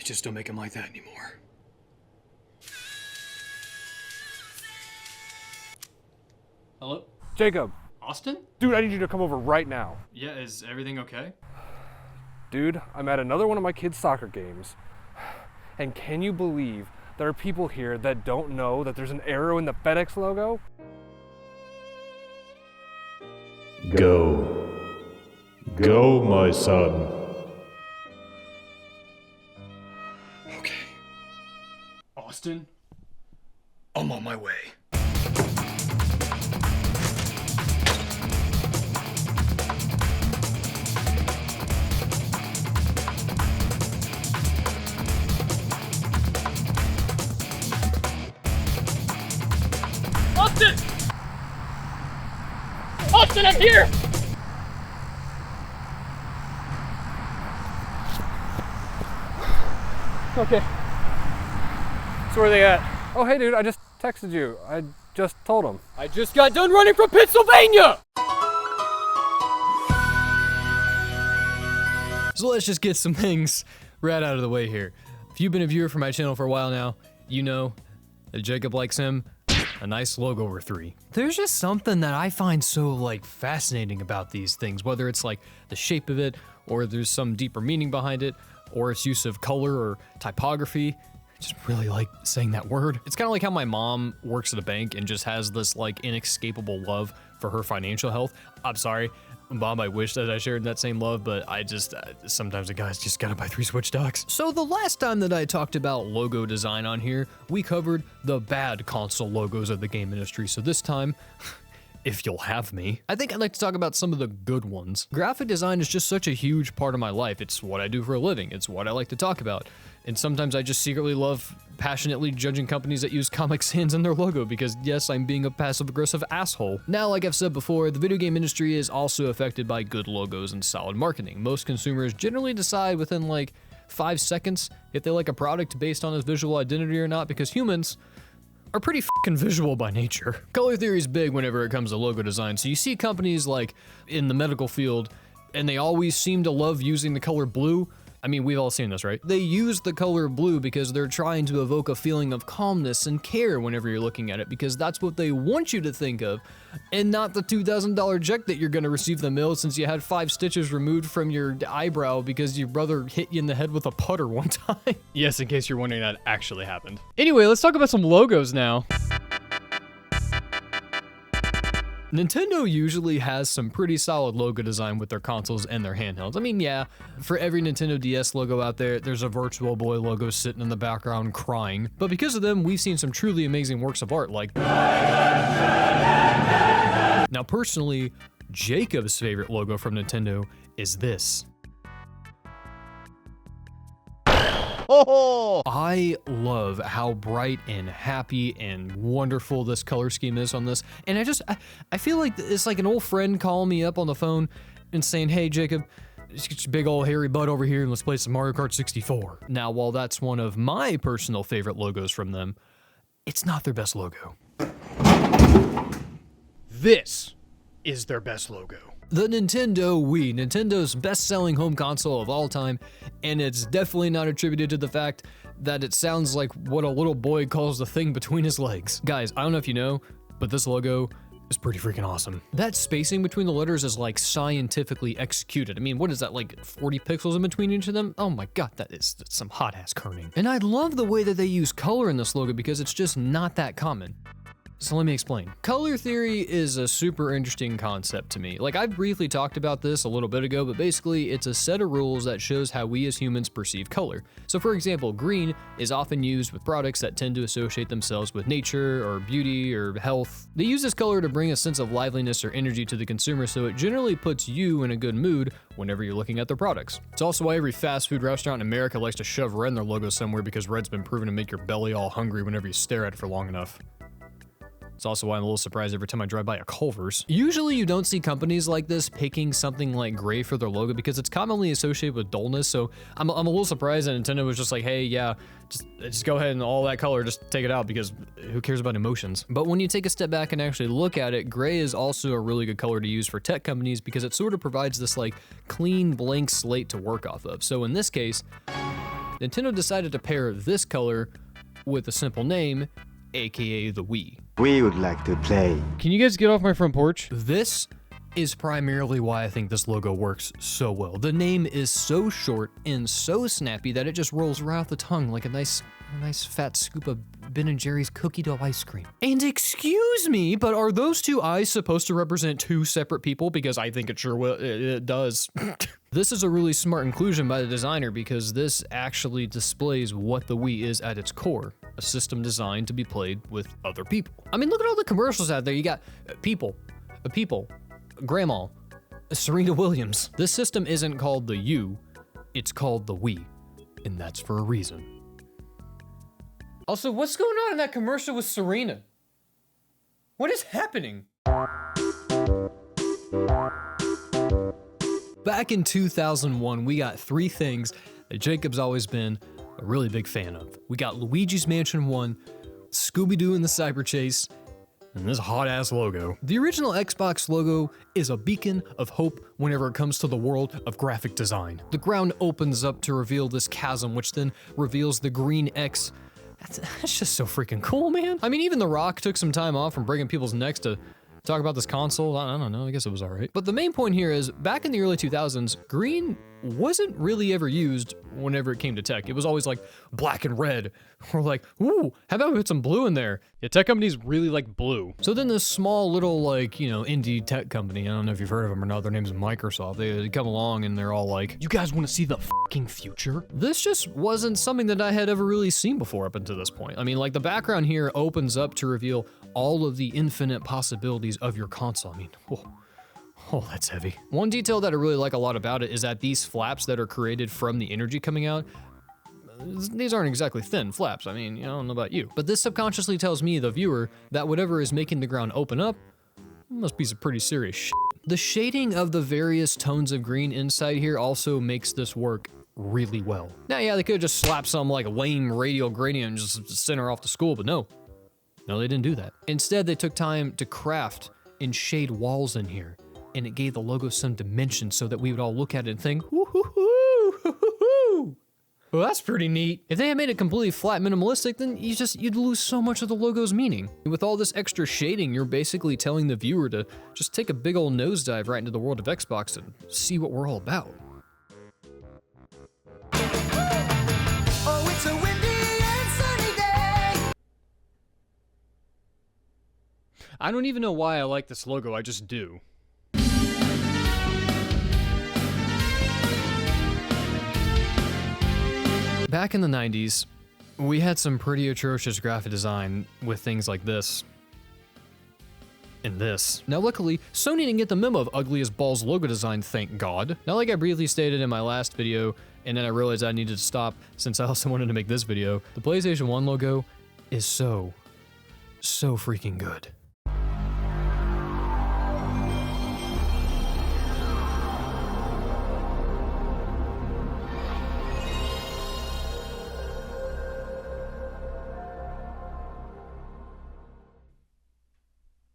just don't make them like that anymore. Hello? Jacob. Austin? Dude, I need you to come over right now. Yeah, is everything okay? Dude, I'm at another one of my kids' soccer games. And can you believe there are people here that don't know that there's an arrow in the FedEx logo? Go. Go, my son. Okay, Austin? I'm on my way. Austin! Austin, I'm here! Okay. So where are they at? Oh, hey, dude, I just texted you. I just told them. I just got done running from Pennsylvania! So let's just get some things right out of the way here. If you've been a viewer for my channel for a while now, you know that Jacob likes him a nice logo or three. There's just something that I find so fascinating about these things, whether it's like the shape of it, or there's some deeper meaning behind it, or its use of color or typography. I just really like saying that word. It's kind of like how my mom works at a bank and just has this inescapable love for her financial health. I'm sorry, Mom, I wish that I shared that same love, but I just, sometimes a guy's just gotta buy 3 Switch docks. So the last time that I talked about logo design on here, we covered the bad console logos of the game industry. So this time, if you'll have me, I think I'd like to talk about some of the good ones. Graphic design is just such a huge part of my life. It's what I do for a living. It's what I like to talk about. And sometimes I just secretly love passionately judging companies that use Comic Sans in their logo because yes, I'm being a passive-aggressive asshole. Now, like I've said before, the video game industry is also affected by good logos and solid marketing. Most consumers generally decide within 5 seconds if they like a product based on its visual identity or not, because humans are pretty fucking visual by nature. Color theory is big whenever it comes to logo design, so you see companies like in the medical field, and they always seem to love using the color blue. I mean, we've all seen this, right? They use the color blue because they're trying to evoke a feeling of calmness and care whenever you're looking at it, because that's what they want you to think of, and not the $2,000 check that you're gonna receive in the mail since you had 5 stitches removed from your eyebrow because your brother hit you in the head with a putter one time. Yes, in case you're wondering, that actually happened. Anyway, let's talk about some logos now. Nintendo usually has some pretty solid logo design with their consoles and their handhelds. I mean, yeah, for every Nintendo DS logo out there, there's a Virtual Boy logo sitting in the background crying. But because of them, we've seen some truly amazing works of art like... Now, personally, Jacob's favorite logo from Nintendo is this. Oh! I love how bright and happy and wonderful this color scheme is on this. And I feel like it's like an old friend calling me up on the phone and saying, hey, Jacob, just get your big old hairy butt over here and let's play some Mario Kart 64. Now, while that's one of my personal favorite logos from them, it's not their best logo. This is their best logo. The Nintendo Wii, Nintendo's best-selling home console of all time, and it's definitely not attributed to the fact that it sounds like what a little boy calls the thing between his legs. Guys, I don't know if you know, but this logo is pretty freaking awesome. That spacing between the letters is scientifically executed. I mean, what is that, 40 pixels in between each of them? Oh my god, that's some hot-ass kerning. And I love the way that they use color in this logo because it's just not that common. So let me explain. Color theory is a super interesting concept to me. I briefly talked about this a little bit ago, but basically it's a set of rules that shows how we as humans perceive color. So for example, green is often used with products that tend to associate themselves with nature or beauty or health. They use this color to bring a sense of liveliness or energy to the consumer, so it generally puts you in a good mood whenever you're looking at their products. It's also why every fast food restaurant in America likes to shove red in their logo somewhere, because red's been proven to make your belly all hungry whenever you stare at it for long enough. It's also why I'm a little surprised every time I drive by a Culver's. Usually you don't see companies like this picking something like gray for their logo because it's commonly associated with dullness, so I'm a little surprised that Nintendo was just like, hey, yeah, just go ahead and all that color, just take it out, because who cares about emotions? But when you take a step back and actually look at it, gray is also a really good color to use for tech companies because it sort of provides this clean blank slate to work off of. So in this case, Nintendo decided to pair this color with a simple name, aka the Wii. We would like to play. Can you guys get off my front porch? This is primarily why I think this logo works so well. The name is so short and so snappy that it just rolls right off the tongue like a nice fat scoop of Ben & Jerry's cookie dough ice cream. And excuse me, but are those two eyes supposed to represent two separate people? Because I think it sure will, it does. This is a really smart inclusion by the designer because this actually displays what the Wii is at its core. A system designed to be played with other people. I mean, look at all the commercials out there. You got people, Grandma, Serena Williams. This system isn't called the U, it's called the Wii, and that's for a reason. Also, what's going on in that commercial with Serena? What is happening? Back in 2001, we got three things that Jacob's always been a really big fan of. We got Luigi's Mansion 1, Scooby-Doo and the Cyber Chase, and this hot-ass logo. The original Xbox logo is a beacon of hope whenever it comes to the world of graphic design. The ground opens up to reveal this chasm, which then reveals the green X. That's just so freaking cool, man. I mean, even The Rock took some time off from breaking people's necks to talk about this console. I don't know, I guess it was all right. But the main point here is, back in the early 2000s, green wasn't really ever used whenever it came to tech. It was always like black and red. Or like, ooh, how about we put some blue in there? Yeah, tech companies really like blue. So then this small little like, you know, indie tech company, I don't know if you've heard of them or not, their name's Microsoft. They come along and they're all like, you guys want to see the fucking future? This just wasn't something that I had ever really seen before up until this point. I mean, like the background here opens up to reveal all of the infinite possibilities of your console. I mean, oh, that's heavy. One detail that I really like a lot about it is that these flaps that are created from the energy coming out, these aren't exactly thin flaps. I mean, I don't know about you. But this subconsciously tells me, the viewer, that whatever is making the ground open up must be some pretty serious shit. The shading of the various tones of green inside here also makes this work really well. Now, yeah, they could have just slapped some like lame radial gradient and just sent her off to school, but no, they didn't do that. Instead, they took time to craft and shade walls in here, and it gave the logo some dimension so that we would all look at it and think, woo-hoo-hoo. Well, that's pretty neat. If they had made it completely flat minimalistic, then you'd lose so much of the logo's meaning. With all this extra shading, you're basically telling the viewer to just take a big old nosedive right into the world of Xbox and see what we're all about. Oh, it's a windy and sunny day. I don't even know why I like this logo, I just do. Back in the 90s, we had some pretty atrocious graphic design with things like this. And this. Now luckily, Sony didn't get the memo of ugly as balls logo design, thank God. Now like I briefly stated in my last video, and then I realized I needed to stop since I also wanted to make this video, the PlayStation 1 logo is so freaking good.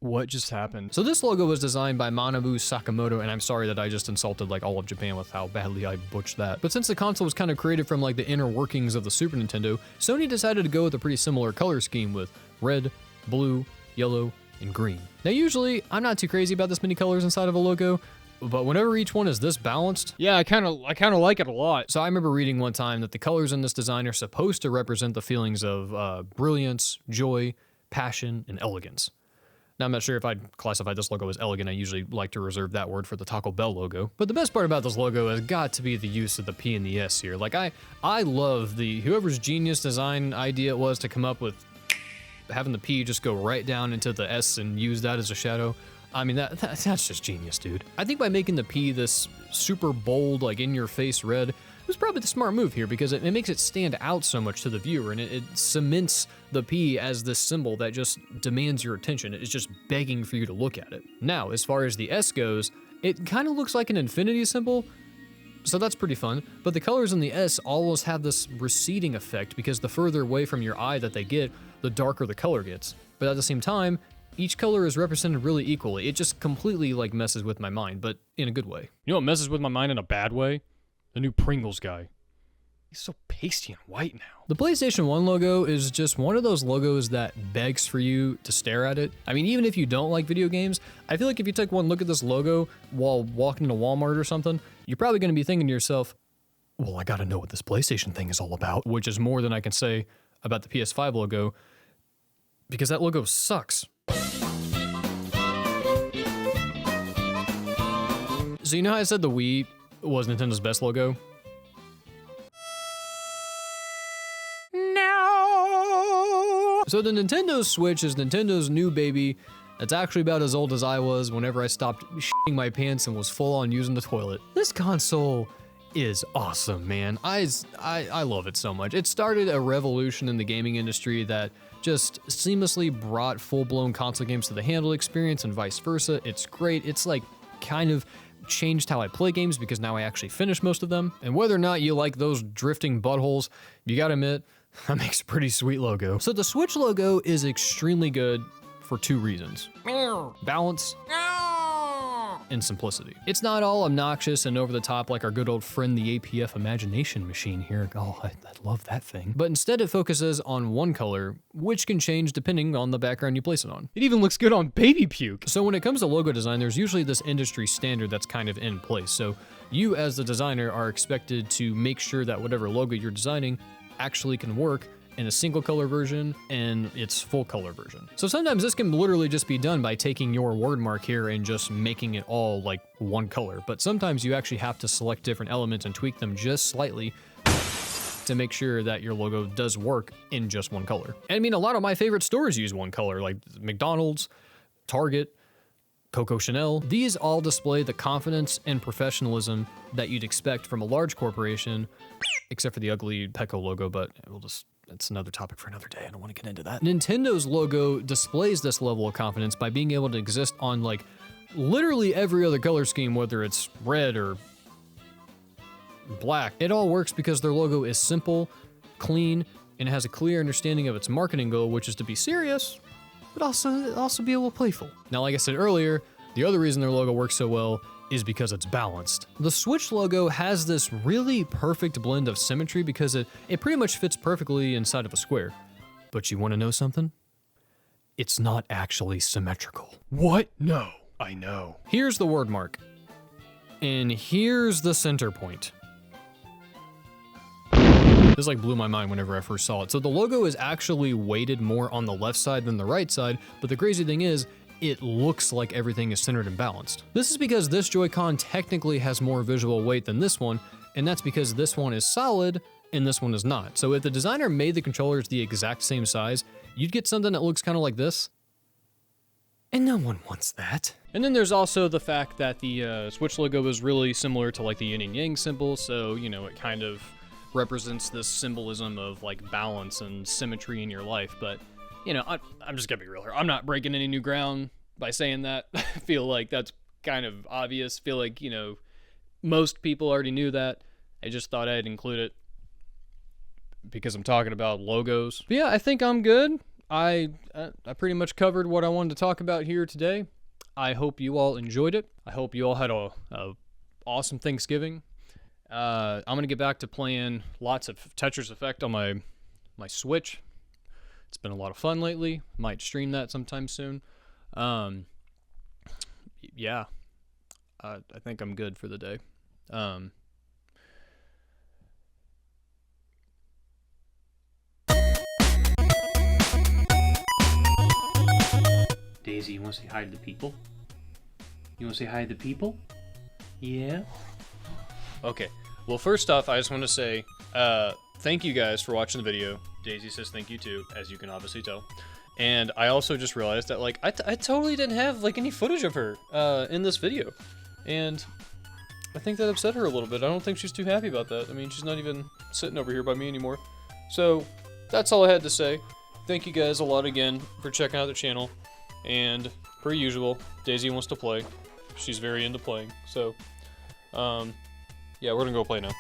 What just happened? So this logo was designed by Manabu Sakamoto, and I'm sorry that I just insulted like all of Japan with how badly I butchered that. But since the console was kind of created from like the inner workings of the Super Nintendo, Sony decided to go with a pretty similar color scheme with red, blue, yellow, and green. Now usually, I'm not too crazy about this many colors inside of a logo, but whenever each one is this balanced, Yeah, I kind of like it a lot. so I remember reading one time that the colors in this design are supposed to represent the feelings of brilliance, joy, passion, and elegance. Now, I'm not sure if I'd classify this logo as elegant. I usually like to reserve that word for the Taco Bell logo. But the best part about this logo has got to be the use of the P and the S here. Like, I love whoever's genius design idea it was to come up with having the P just go right down into the S and use that as a shadow. I mean, that's just genius, dude. I think by making the P this super bold, like in-your-face red, it was probably the smart move here because it makes it stand out so much to the viewer, and it cements the P as this symbol that just demands your attention. It's just begging for you to look at it. Now, as far as the S goes, it kind of looks like an infinity symbol, so that's pretty fun, but the colors in the S always have this receding effect because the further away from your eye that they get, the darker the color gets. But at the same time, each color is represented really equally. It just completely like messes with my mind, but in a good way. You know what messes with my mind in a bad way? The new Pringles guy. He's so pasty and white now. The PlayStation 1 logo is just one of those logos that begs for you to stare at it. I mean, even if you don't like video games, I feel like if you take one look at this logo while walking into Walmart or something, you're probably going to be thinking to yourself, well, I gotta know what this PlayStation thing is all about, which is more than I can say about the PS5 logo, because that logo sucks. So you know how I said the Wii was Nintendo's best logo? So the Nintendo Switch is Nintendo's new baby that's actually about as old as I was whenever I stopped shitting my pants and was full on using the toilet. This console is awesome, man. I love it so much. It started a revolution in the gaming industry that just seamlessly brought full-blown console games to the handheld experience and vice versa. It's great. It's like kind of changed how I play games because now I actually finish most of them. And whether or not you like those drifting buttholes, you gotta admit, that makes a pretty sweet logo. So the Switch logo is extremely good for two reasons. Balance and simplicity. It's not all obnoxious and over the top like our good old friend the APF imagination machine here. Oh, I love that thing. But instead it focuses on one color, which can change depending on the background you place it on. It even looks good on baby puke. So when it comes to logo design, there's usually this industry standard that's kind of in place. So you as the designer are expected to make sure that whatever logo you're designing actually can work in a single color version and its full color version. So sometimes this can literally just be done by taking your word mark here and just making it all like one color. But sometimes you actually have to select different elements and tweak them just slightly to make sure that your logo does work in just one color. And I mean, a lot of my favorite stores use one color, like McDonald's, Target, Coco Chanel. These all display the confidence and professionalism that you'd expect from a large corporation, except for the ugly Petco logo, but it's another topic for another day. I don't want to get into that. Nintendo's logo displays this level of confidence by being able to exist on like literally every other color scheme, whether it's red or black. It all works because their logo is simple, clean, and has a clear understanding of its marketing goal, which is to be serious, but also be a little playful. Now, like I said earlier, the other reason their logo works so well is because it's balanced. The Switch logo has this really perfect blend of symmetry because it pretty much fits perfectly inside of a square. But you want to know something? It's not actually symmetrical. What? No, I know. Here's the word mark. And here's the center point. This like blew my mind whenever I first saw it. So the logo is actually weighted more on the left side than the right side, but the crazy thing is, it looks like everything is centered and balanced. This is because this Joy-Con technically has more visual weight than this one, and that's because this one is solid and this one is not. So if the designer made the controllers the exact same size, you'd get something that looks kind of like this. And no one wants that. And then there's also the fact that the Switch logo is really similar to like the yin and yang symbol, so you know, it kind of represents this symbolism of like balance and symmetry in your life. But you know, I'm just gonna be real here. I'm not breaking any new ground by saying that. I feel like that's kind of obvious. I feel like, you know, most people already knew that. I just thought I'd include it because I'm talking about logos. But yeah, I think I'm good. I pretty much covered what I wanted to talk about here today. I hope you all enjoyed it. I hope you all had a awesome Thanksgiving. I'm gonna get back to playing lots of Tetris Effect on my Switch. It's been a lot of fun lately. Might stream that sometime soon. Yeah, I think I'm good for the day. Daisy, you want to say hi to the people? You want to say hi to the people? Yeah? Okay, well, first off, I just want to say thank you guys for watching the video. Daisy says thank you too, as you can obviously tell. And I also just realized that like I totally didn't have like any footage of her in this video, and I think that upset her a little bit. I don't think she's too happy about that. I mean, she's not even sitting over here by me anymore. So that's all I had to say. Thank you guys a lot again for checking out the channel, and per usual, Daisy wants to play. She's very into playing. So yeah, we're gonna go play now.